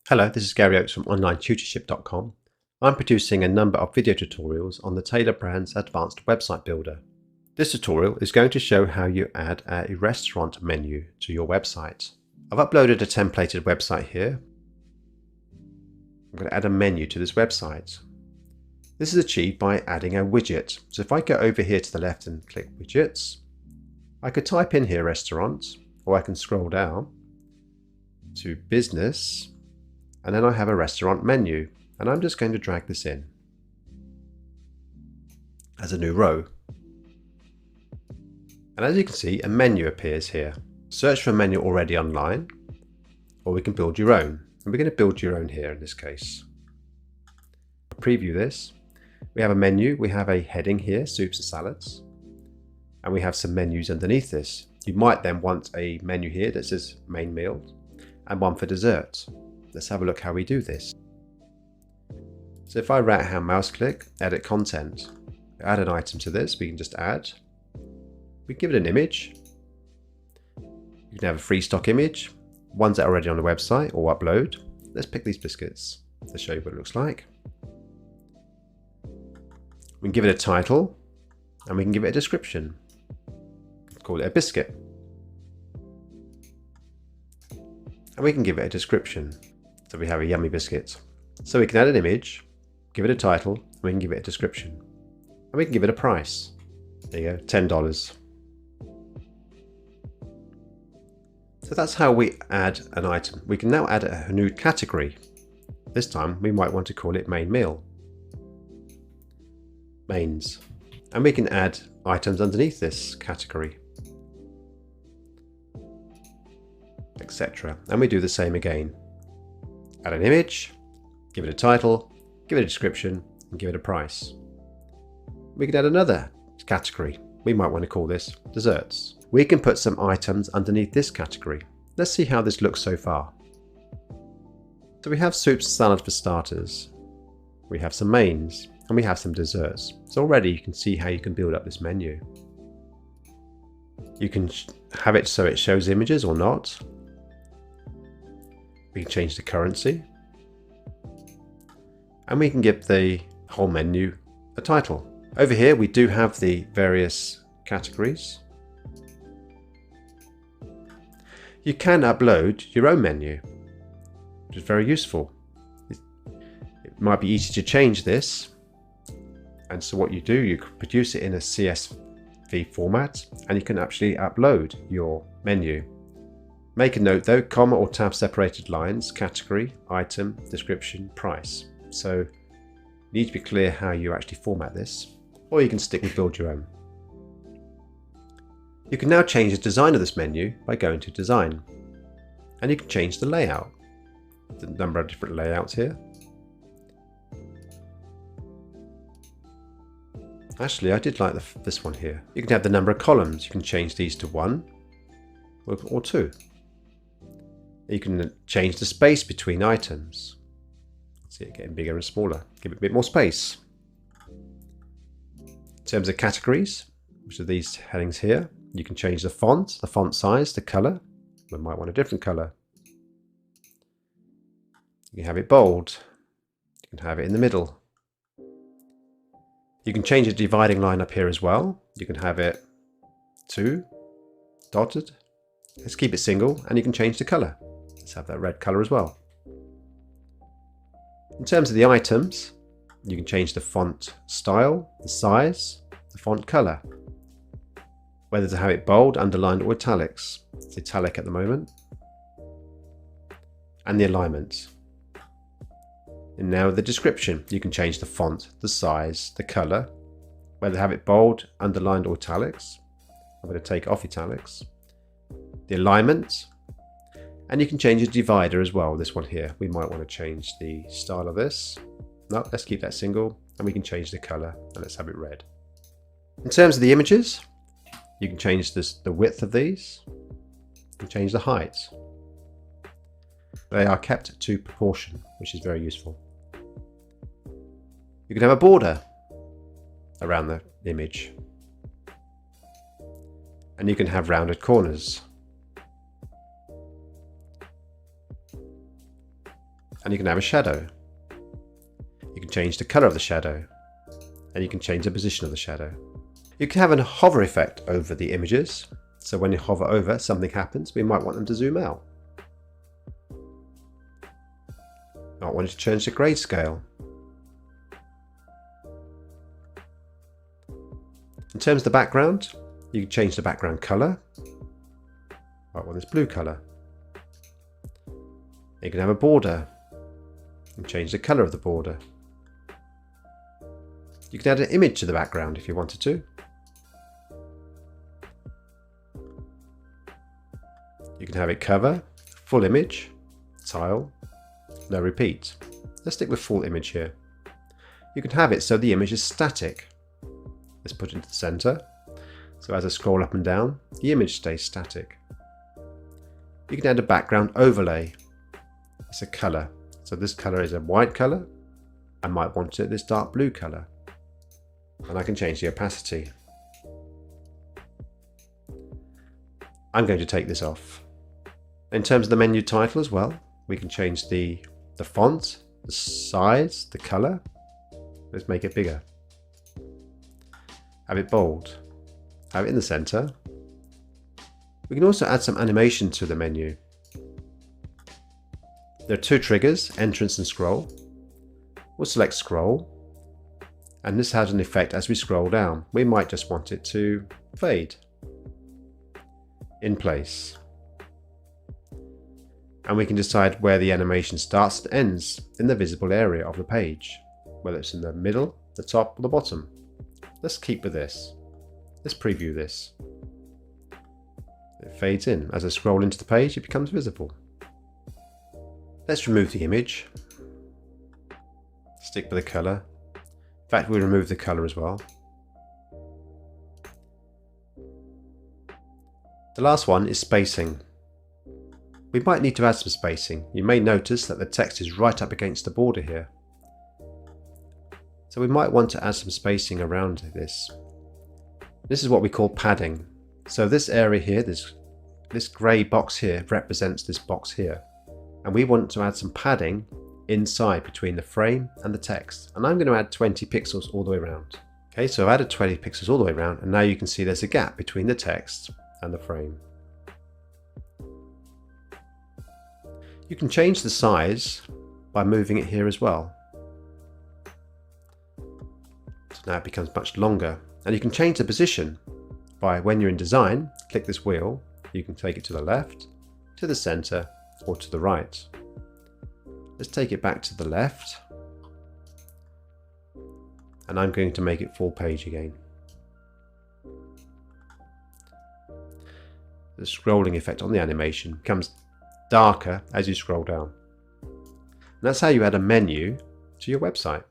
Hello, this is Gary Oates from OnlineTutorship.com. I'm producing a number of video tutorials on the Tailor brand's advanced website builder. This tutorial is going to show how you add a restaurant menu to your website. I've uploaded a templated website here. I'm going to add a menu to this website. This is achieved by adding a widget. So if I go over here to the left and click widgets, I could type in here restaurant, or I can scroll down to business. And then I have a restaurant menu, and I'm just going to drag this in as a new row. And as you can see, a menu appears here. Search for a menu already online, or we can build your own. And we're going to build your own here in this case. Preview this. We have a menu, we have a heading here, soups and salads, and we have some menus underneath this. You might then want a menu here that says main meal and one for desserts. Let's have a look how we do this. So if I right hand mouse click, edit content, add an item to this, we can just add. We can give it an image. You can have a free stock image, ones that are already on the website, or upload. Let's pick these biscuits to show you what it looks like. We can give it a title, and we can give it a description. Call it a biscuit. And we can give it a description. So we have a yummy biscuit. So we can add an image, give it a title, and we can give it a description. And we can give it a price. There you go, $10. So that's how we add an item. We can now add a new category. This time we might want to call it main meal. Mains. And we can add items underneath this category, etc. And we do the same again. Add an image, give it a title, give it a description, and give it a price. We can add another category. We might want to call this desserts. We can put some items underneath this category. Let's see how this looks so far. So we have soups and salad for starters. We have some mains, and we have some desserts. So already you can see how you can build up this menu. You can have it so it shows images or not. We can change the currency, and we can give the whole menu a title. Over here we do have the various categories. You can upload your own menu, which is very useful. It might be easy to change this, and so what you do, you produce it in a CSV format, and you can actually upload your menu. Make a note though, comma or tab separated lines, category, item, description, price. So you need to be clear how you actually format this, or you can stick with build your own. You can now change the design of this menu by going to design, and you can change the layout. The number of different layouts here. Actually, I did like this one here. You can have the number of columns. You can change these to 1 or 2. You can change the space between items. See it getting bigger and smaller. Give it a bit more space. In terms of categories, which are these headings here, you can change the font size, the color. We might want a different color. You can have it bold. You can have it in the middle. You can change the dividing line up here as well. You can have it 2, dotted. Let's keep it single, and you can change the color. Let's have that red color as well. In terms of the items, you can change the font style, the size, the font color. Whether to have it bold, underlined, or italics. It's italic at the moment. And the alignment. And now the description. You can change the font, the size, the color, whether to have it bold, underlined, or italics. I'm going to take off italics. The alignment, and you can change the divider as well. This one here, we might want to change the style of this. No, let's keep that single, and we can change the color, and let's have it red. In terms of the images, you can change the width of these, and change the height. They are kept to proportion, which is very useful. You can have a border around the image, and you can have rounded corners. and you can have a shadow. You can change the color of the shadow, and you can change the position of the shadow. You can have a hover effect over the images. So when you hover over, something happens. We might want them to zoom out. Might want to change the grayscale. In terms of the background, you can change the background color. I want this blue color. You can have a border and change the color of the border. You can add an image to the background if you wanted to. You can have it cover, full image, tile, no repeat. Let's stick with full image here. You can have it so the image is static. Let's put it into the center. So as I scroll up and down, the image stays static. You can add a background overlay. It's a color. So this color is a white color. I might want it this dark blue color. And I can change the opacity. I'm going to take this off. In terms of the menu title as well, we can change the font, the size, the color. Let's make it bigger. Have it bold. Have it in the center. We can also add some animation to the menu. There are two triggers, entrance and scroll. We'll select scroll. And this has an effect as we scroll down. We might just want it to fade in place. And we can decide where the animation starts and ends in the visible area of the page, whether it's in the middle, the top, or the bottom. Let's keep with this. Let's preview this. It fades in. As I scroll into the page, it becomes visible. Let's remove the image. Stick with the color. In fact, we'll remove the color as well. The last one is spacing. We might need to add some spacing. You may notice that the text is right up against the border here. So we might want to add some spacing around this. This is what we call padding. So this area here, this grey box here represents this box here. And we want to add some padding inside between the frame and the text. And I'm going to add 20 pixels all the way around. Okay, so I've added 20 pixels all the way around, and now you can see there's a gap between the text and the frame. You can change the size by moving it here as well. So now it becomes much longer. And you can change the position by, when you're in design, click this wheel. You can take it to the left, to the center, or to the right. Let's take it back to the left. And I'm going to make it full page again. The scrolling effect on the animation becomes darker as you scroll down. And that's how you add a menu to your website.